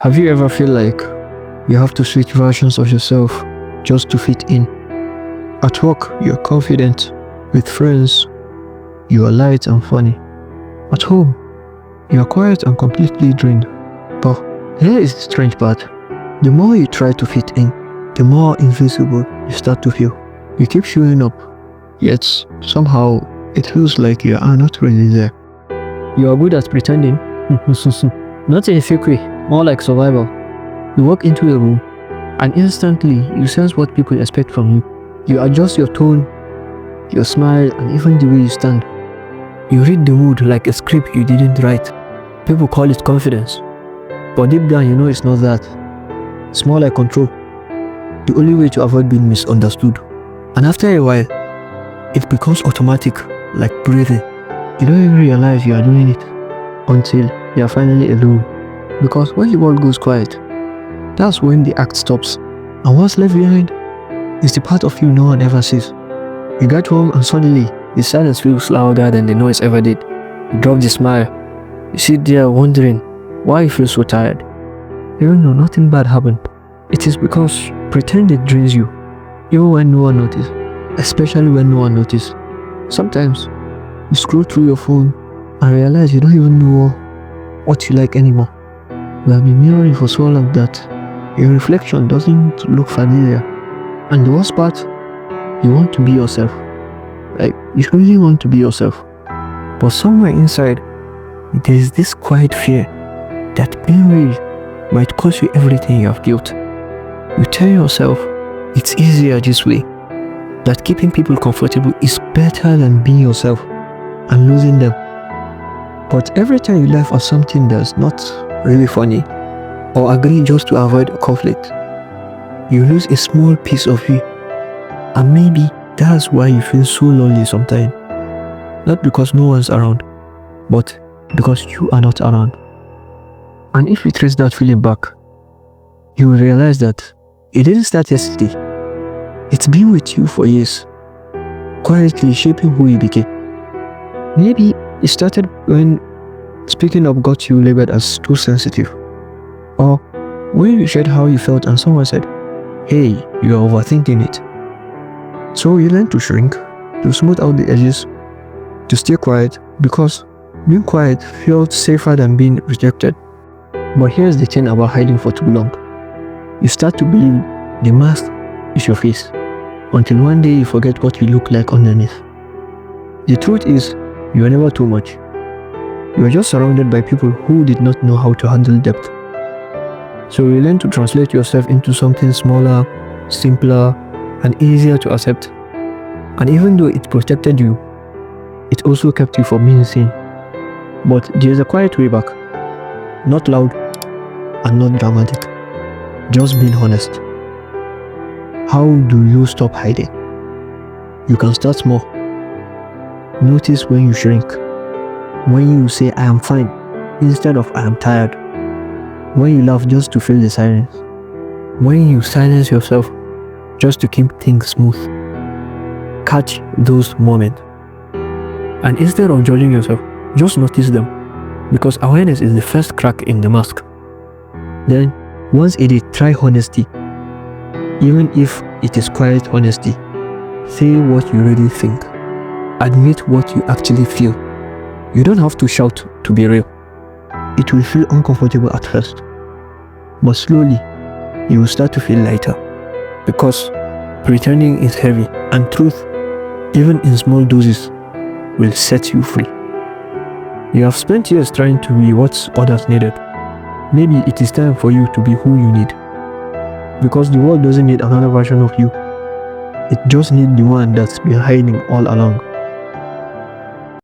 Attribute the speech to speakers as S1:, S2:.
S1: Have you ever feel like you have to switch versions of yourself just to fit in? At work, you're confident. With friends, you are light and funny. At home, you are quiet and completely drained. But here is the strange part. The more you try to fit in, the more invisible you start to feel. You keep showing up, yet somehow it feels like you are not really there. You are good at pretending. Not in a fake way, more like survival. You walk into a room and instantly you sense what people expect from you. You adjust your tone, your smile, and even the way you stand. You read the mood like a script you didn't write. People call it confidence, but deep down you know it's not that. It's more like control. The only way to avoid being misunderstood. And after a while, it becomes automatic, like breathing. You don't even realize you are doing it until you are finally alone. Because when the world goes quiet, that's when the act stops. And what's left behind is the part of you no one ever sees. You get home and suddenly the silence feels louder than the noise ever did. You drop the smile. You sit there wondering why you feel so tired. Even though nothing bad happened. It is because pretending drains you, even when no one notices. Especially when no one notices. Sometimes you scroll through your phone and realize you don't even know what you like anymore. You have been mirroring for so long that your reflection doesn't look familiar. And the worst part, you want to be yourself. Like, you really want to be yourself. But somewhere inside, there is this quiet fear that being real might cost you everything you have built. You tell yourself it's easier this way, that keeping people comfortable is better than being yourself and losing them. But every time you laugh at something that's not really funny or agree just to avoid a conflict, you lose a small piece of you. And maybe that's why you feel so lonely sometimes. Not because no one's around, but because you are not around. And if you trace that feeling back, you will realize that it didn't start yesterday. It's been with you for years, quietly shaping who you became. Maybe it started when speaking up got you labeled as too sensitive. Or when you shared how you felt and someone said, "Hey, you are overthinking it." So you learn to shrink, to smooth out the edges, to stay quiet, because being quiet felt safer than being rejected. But here's the thing about hiding for too long. You start to believe the mask is your face, until one day you forget what you look like underneath. The truth is, you are never too much. You are just surrounded by people who did not know how to handle depth. So you learn to translate yourself into something smaller, simpler, and easier to accept. And even though it protected you, it also kept you from being seen. But there's a quiet way back. Not loud and not dramatic. Just being honest. How do you stop hiding? You can start small. Notice when you shrink. When you say "I am fine" instead of "I am tired." When you laugh just to fill the silence. When you silence yourself just to keep things smooth. Catch those moments. And instead of judging yourself, just notice them. Because awareness is the first crack in the mask. Then, once a day, try honesty. Even if it is quiet honesty. Say what you really think. Admit what you actually feel. You don't have to shout to be real. It will feel uncomfortable at first. But slowly, you will start to feel lighter. Because pretending is heavy, and truth, even in small doses, will set you free. You have spent years trying to be what others needed. Maybe it is time for you to be who you need. Because the world doesn't need another version of you. It just needs the one that's been hiding all along.